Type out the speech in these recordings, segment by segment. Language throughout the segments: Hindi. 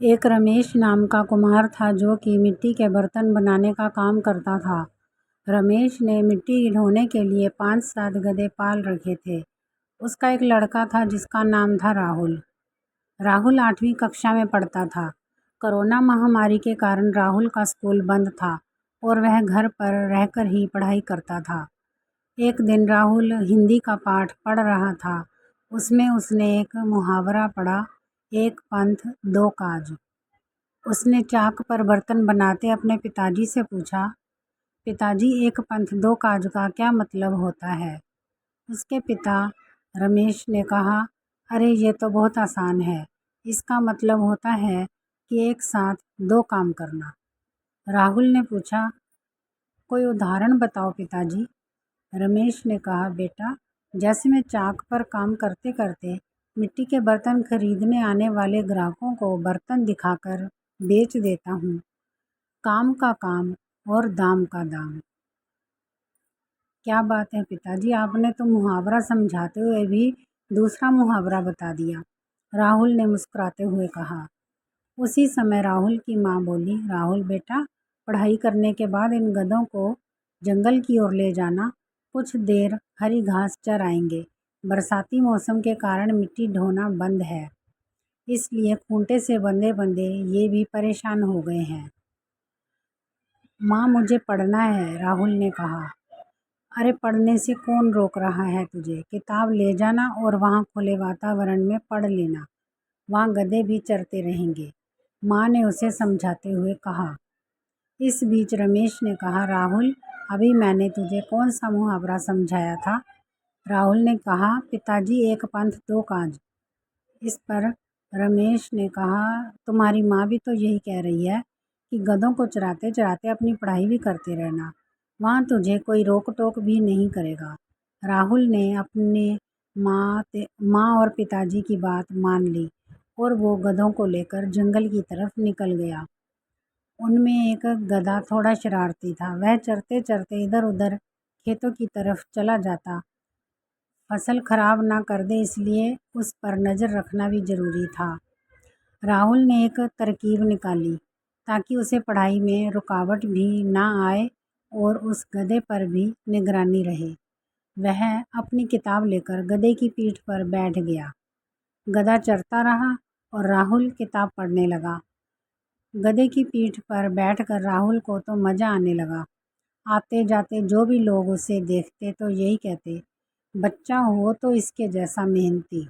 एक रमेश नाम का कुम्हार था जो कि मिट्टी के बर्तन बनाने का काम करता था। रमेश ने मिट्टी ढोने के लिए 5-7 गधे पाल रखे थे। उसका एक लड़का था जिसका नाम था राहुल। राहुल 8वीं कक्षा में पढ़ता था। कोरोना महामारी के कारण राहुल का स्कूल बंद था और वह घर पर रहकर ही पढ़ाई करता था। एक दिन राहुल हिंदी का पाठ पढ़ रहा था। उसमें उसने एक मुहावरा पढ़ा, एक पंथ दो काज। उसने चाक पर बर्तन बनाते अपने पिताजी से पूछा, पिताजी एक पंथ दो काज का क्या मतलब होता है? उसके पिता रमेश ने कहा, अरे ये तो बहुत आसान है। इसका मतलब होता है कि एक साथ दो काम करना। राहुल ने पूछा, कोई उदाहरण बताओ पिताजी। रमेश ने कहा, बेटा जैसे मैं चाक पर काम करते करते मिट्टी के बर्तन खरीदने आने वाले ग्राहकों को बर्तन दिखाकर बेच देता हूँ। काम का काम और दाम का दाम। क्या बात है पिताजी, आपने तो मुहावरा समझाते हुए भी दूसरा मुहावरा बता दिया, राहुल ने मुस्कुराते हुए कहा। उसी समय राहुल की माँ बोली, राहुल बेटा पढ़ाई करने के बाद इन गधों को जंगल की ओर ले जाना, कुछ देर हरी घास चराएंगे। बरसाती मौसम के कारण मिट्टी ढोना बंद है, इसलिए खूंटे से बंधे बंधे ये भी परेशान हो गए हैं। माँ मुझे पढ़ना है, राहुल ने कहा। अरे पढ़ने से कौन रोक रहा है तुझे, किताब ले जाना और वहाँ खुले वातावरण में पढ़ लेना, वहाँ गधे भी चरते रहेंगे, माँ ने उसे समझाते हुए कहा। इस बीच रमेश ने कहा, राहुल अभी मैंने तुझे कौन सा मुहावरा समझाया था? राहुल ने कहा, पिताजी एक पंथ दो काज। इस पर रमेश ने कहा, तुम्हारी माँ भी तो यही कह रही है कि गधों को चराते चराते अपनी पढ़ाई भी करते रहना, वहाँ तुझे कोई रोक टोक भी नहीं करेगा। राहुल ने अपने माँ और पिताजी की बात मान ली और वो गधों को लेकर जंगल की तरफ निकल गया। उनमें एक गधा थोड़ा शरारती था। वह चरते चरते इधर उधर खेतों की तरफ चला जाता। फसल खराब ना कर दे इसलिए उस पर नज़र रखना भी ज़रूरी था। राहुल ने एक तरकीब निकाली ताकि उसे पढ़ाई में रुकावट भी ना आए और उस गधे पर भी निगरानी रहे। वह अपनी किताब लेकर गधे की पीठ पर बैठ गया। गधा चरता रहा और राहुल किताब पढ़ने लगा। गधे की पीठ पर बैठकर राहुल को तो मज़ा आने लगा। आते जाते जो भी लोग उसे देखते तो यही कहते, बच्चा हो तो इसके जैसा मेहनती,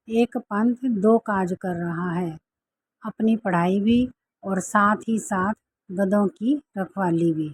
एक पंथ दो काज कर रहा है, अपनी पढ़ाई भी और साथ ही साथ गधों की रखवाली भी।